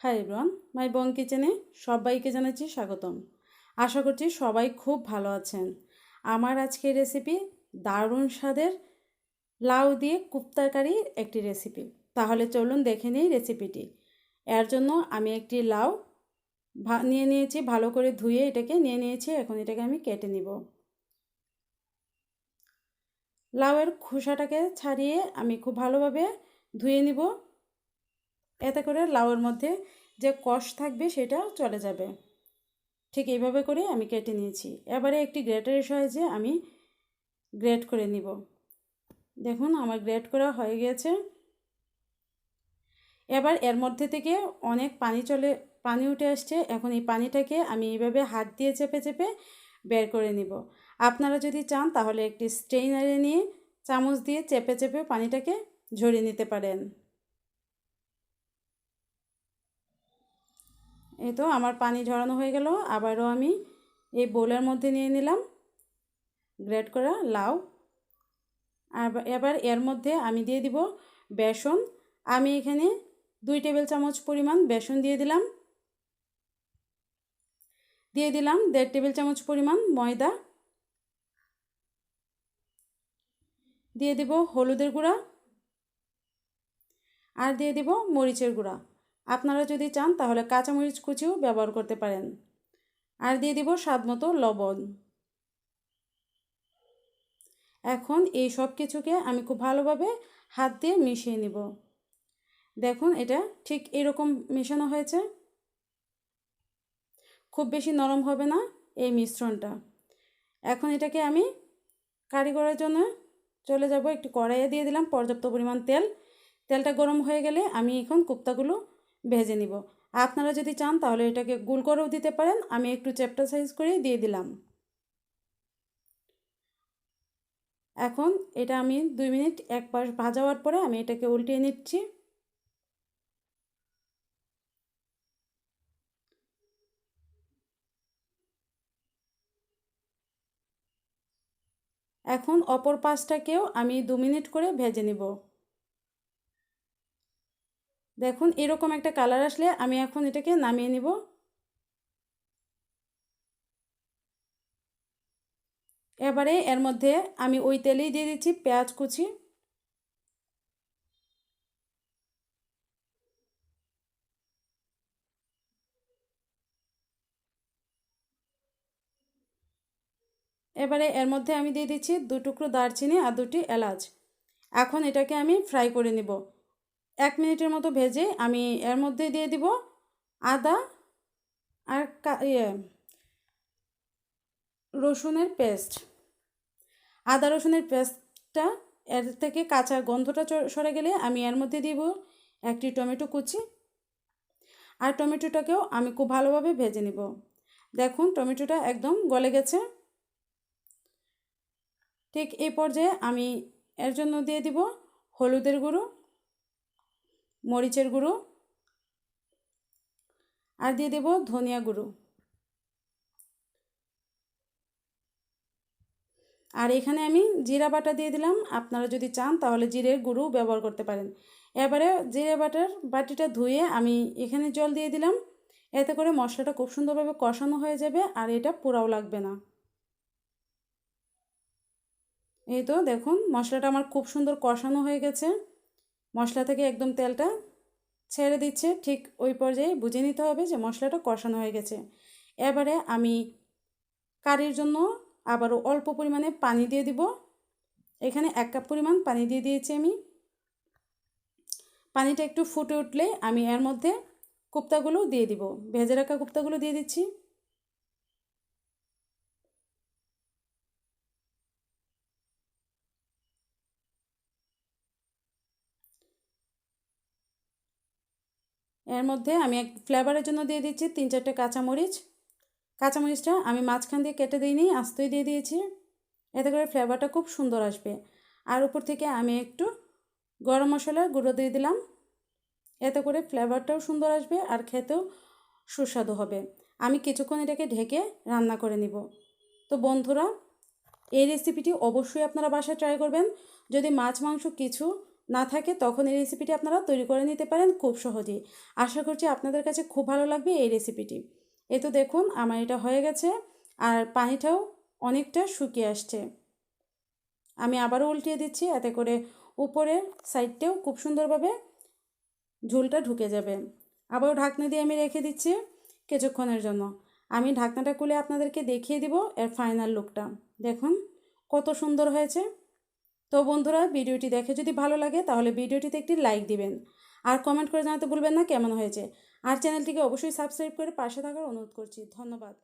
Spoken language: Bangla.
হাই এভরিওয়ান, মাই বং কিচেনে সবাইকে জানাচ্ছি স্বাগতম। আশা করছি সবাই খুব ভালো আছেন। আমার আজকের রেসিপি দারুণ স্বাদের লাউ দিয়ে কুপ্তাকারির একটি রেসিপি। তাহলে চলুন দেখে নিই রেসিপিটি। এর জন্য আমি একটি লাউ নিয়ে নিয়েছি, ভালো করে ধুয়ে এটাকে নিয়ে নিয়েছি। এখন এটাকে আমি কেটে নিব। লাউয়ের খোসাটাকে ছাড়িয়ে আমি খুব ভালোভাবে ধুয়ে নিব, এতে করে লাউয়ের মধ্যে যে কষ থাকবে সেটা চলে যাবে। ঠিক এইভাবে করে আমি কেটে নিয়েছি। এবারে একটি গ্রেটারের সাহায্যে আমি গ্রেট করে নিব। দেখুন আমার গ্রেট করা হয়ে গেছে। এবার এর মধ্যে থেকে অনেক পানি উঠে আসছে। এখন এই পানিটাকে আমি এইভাবে হাত দিয়ে চেপে চেপে বের করে নিব। আপনারা যদি চান তাহলে একটি স্ট্রেইনারে নিয়ে চামচ দিয়ে চেপে চেপে পানিটাকে ঝরিয়ে নিতে পারেন। এই তো আমার পানি ঝরানো হয়ে গেল। আবারও আমি এই বোলের মধ্যে নিয়ে নিলাম গ্রেট করা লাউ। এবার এর মধ্যে আমি দিয়ে দিব বেসন। আমি এখানে 2 টেবিল চামচ পরিমাণ বেসন দিয়ে দিলাম। 1.5 টেবিল চামচ পরিমাণ ময়দা। দিয়ে দিব হলুদের গুঁড়া আর দিয়ে দিব মরিচের গুঁড়া। আপনারা যদি চান তাহলে কাঁচামরিচ কুচিও ব্যবহার করতে পারেন। আর দিয়ে দিব স্বাদমতো লবণ। এখন এই সব কিছুকে আমি খুব ভালোভাবে হাত দিয়ে মিশিয়ে নিব। দেখুন এটা ঠিক এরকম মেশানো হয়েছে। খুব বেশি নরম হবে না এই মিশ্রণটা। এখন এটাকে আমি কারি করার জন্য চলে যাব। একটু কড়াইয়ে দিয়ে দিলাম পর্যাপ্ত পরিমাণ তেল। তেলটা গরম হয়ে গেলে আমি এখন কোপ্তাগুলো ভেজে নিব। আপনারা যদি চান তাহলে এটাকে গোল করেও দিতে পারেন। আমি একটু চ্যাপ্টা সাইজ করে দিয়ে দিলাম। এখন এটা আমি 2 মিনিট এক পাশ ভাজা হওয়ার পরে আমি এটাকে উল্টিয়ে নিচ্ছি। এখন অপর পাশটাকেও আমি 2 মিনিট করে ভেজে নিব। দেখুন এরকম একটা কালার আসলে আমি এখন এটাকে নামিয়ে নিব। এবারে এর মধ্যে আমি ওই তেলেই দিয়ে দিচ্ছি পেঁয়াজ কুচি। এবারে এর মধ্যে আমি দিয়ে দিচ্ছি 2 টুকরো দারচিনি আর 2টি এলাচ। এখন এটাকে আমি ফ্রাই করে নিব। 1 মিনিটের মতো ভেজে আমি এর মধ্যে দিয়ে দিব আদা আর রসুনের পেস্ট। আদা রসুনের পেস্টটা এর থেকে কাঁচা গন্ধটা সরে গেলে আমি এর মধ্যে দিব একটি টমেটো কুচি। আর টমেটোটাকেও আমি খুব ভালোভাবে ভেজে নিব। দেখুন টমেটোটা একদম গলে গেছে। ঠিক এই পর্যায়ে আমি এর জন্য দিয়ে দিব হলুদের গুঁড়ো, মরিচের গুঁড়ো আর দিয়ে দেব ধনিয়া গুঁড়ো। আর এখানে আমি জিরা বাটা দিয়ে দিলাম। আপনারা যদি চান তাহলে জিরের গুঁড়ো ব্যবহার করতে পারেন। এবারে জিরে বাটিটা ধুয়ে আমি এখানে জল দিয়ে দিলাম। এতে করে মশলাটা খুব সুন্দরভাবে কষানো হয়ে যাবে আর এটা পোড়াও লাগবে না। এই তো দেখুন মশলাটা আমার খুব সুন্দর কষানো হয়ে গেছে। মশলা থেকে একদম তেলটা ছেড়ে দিচ্ছে। ঠিক ওই পর্যায়ে বুঝে নিতে হবে যে মশলাটা কষানো হয়ে গেছে। এবারে আমি কারির জন্য আবারও অল্প পরিমাণে পানি দিয়ে দিব। এখানে 1 কাপ পরিমাণ পানি দিয়ে দিয়েছি আমি। পানিটা একটু ফুটে উঠলে আমি এর মধ্যে কোপ্তাগুলো দিয়ে দিব। ভেজে রাখা কোপ্তাগুলো দিয়ে দিচ্ছি। এর মধ্যে আমি এক ফ্লেভারের জন্য দিয়ে দিচ্ছি 3-4টে কাঁচামরিচ। কাঁচামরিচটা আমি মাঝখান দিয়ে কেটে দিইনি, আস্তই দিয়ে দিয়েছি। এতে করে ফ্লেভারটা খুব সুন্দর আসবে। আর উপর থেকে আমি একটু গরম মশলার গুঁড়ো দিয়ে দিলাম। এতে করে ফ্লেভারটাও সুন্দর আসবে আর খেতেও সুস্বাদু হবে। আমি কিছুক্ষণ এটাকে ঢেকে রান্না করে নিব। তো বন্ধুরা এই রেসিপিটি অবশ্যই আপনারা বাসায় ট্রাই করবেন। যদি মাছ মাংস কিছু না থাকে তখন এই রেসিপিটি আপনারা তৈরি করে নিতে পারেন খুব সহজেই। আশা করছি আপনাদের কাছে খুব ভালো লাগবে এই রেসিপিটি। এই তো দেখুন আমার এটা হয়ে গেছে আর পানিটাও অনেকটা শুকিয়ে আসছে। আমি আবারও উল্টিয়ে দিচ্ছি, এতে করে উপরের সাইডটাও খুব সুন্দরভাবে ঝোলটা ঢুকে যাবে। আবারও ঢাকনা দিয়ে আমি রেখে দিচ্ছি কিছুক্ষণের জন্য। আমি ঢাকনাটা খুলে আপনাদেরকে দেখিয়ে দিব এর ফাইনাল লুকটা। দেখুন কত সুন্দর হয়েছে। তো বন্ধুরা, ভিডিওটি দেখে যদি ভালো লাগে তাহলে ভিডিওটিতে একটি লাইক দিবেন আর কমেন্ট করে জানাতে ভুলবেন না কেমন হয়েছে। আর চ্যানেলটিকে অবশ্যই সাবস্ক্রাইব করে পাশে থাকার অনুরোধ করছি। ধন্যবাদ।